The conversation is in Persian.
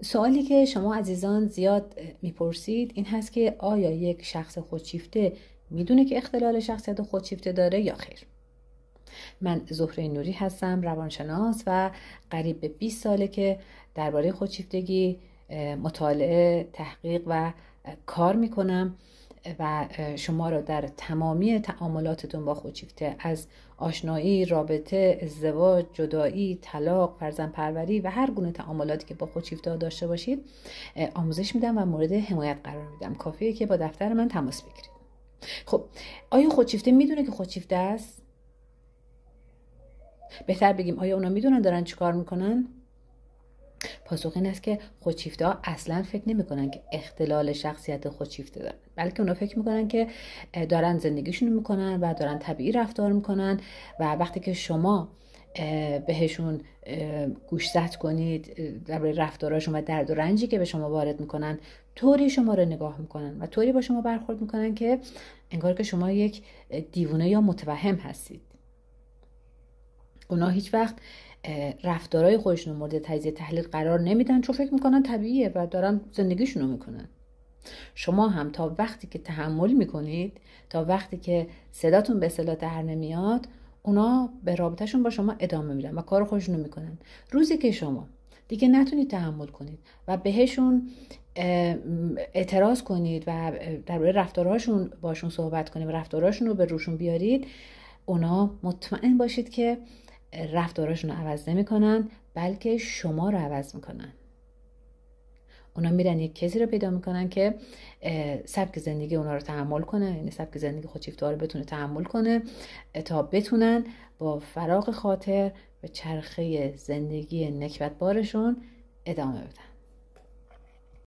سوالی که شما عزیزان زیاد میپرسید این هست که آیا یک شخص خودشیفته میدونه که اختلال شخصیت خودشیفته داره یا خیر؟ من زهره نوری هستم، روانشناس و قریب به 20 ساله که درباره خودشیفتگی مطالعه، تحقیق و کار میکنم و شما را در تمامی تعاملاتتون با خودشیفته، از آشنایی، رابطه، ازدواج، جدایی، طلاق، فرزندپروری و هر گونه تعاملاتی که با خودشیفته داشته باشید آموزش میدم و مورد حمایت قرار میدم. کافیه که با دفتر من تماس بگیرید. خب آیا خودشیفته میدونه که خودشیفته است؟ بهتر بگیم آیا اونا میدونن دارن چیکار میکنن؟ پاسخ این است که خودشیفته ها اصلا فکر نمیکنن که اختلال شخصیت خودشیفته دارن، بلکه اونا فکر میکنن که دارن زندگیشون میکنن و دارن طبیعی رفتار میکنن و وقتی که شما بهشون گوشزد کنید درباره رفتاراشون و درد و رنجی که به شما وارد میکنن، طوری شما رو نگاه میکنن و طوری با شما برخورد میکنن که انگار که شما یک دیوانه یا متوهم هستید. اونا هیچ وقت رفتارهای خودشون مورد تجزیه تحلیل قرار نمیدن، چون فکر میکنن طبیعیه و دارن زندگیشونو میکنن. شما هم تا وقتی که تحمل میکنید، تا وقتی که صداتون به اصطلاح در نمیاد، اونا به رابطهشون با شما ادامه میدن و کار خودشونو میکنن. روزی که شما دیگه نتونید تحمل کنید و بهشون اعتراض کنید و درباره رفتارهاشون باشون صحبت کنید و رفتارهاشون رو به روشون بیارید، اونا مطمئن باشید که رفتاراشون رو عوض نمی کنن، بلکه شما رو عوض میکنن. اونا میرن یک کسی رو پیدا میکنن که سبک زندگی اونا رو تحمل کنه، یعنی سبک زندگی خودشیفته رو بتونه تحمل کنه تا بتونن با فراغ خاطر به چرخه زندگی نکبت بارشون ادامه بدن.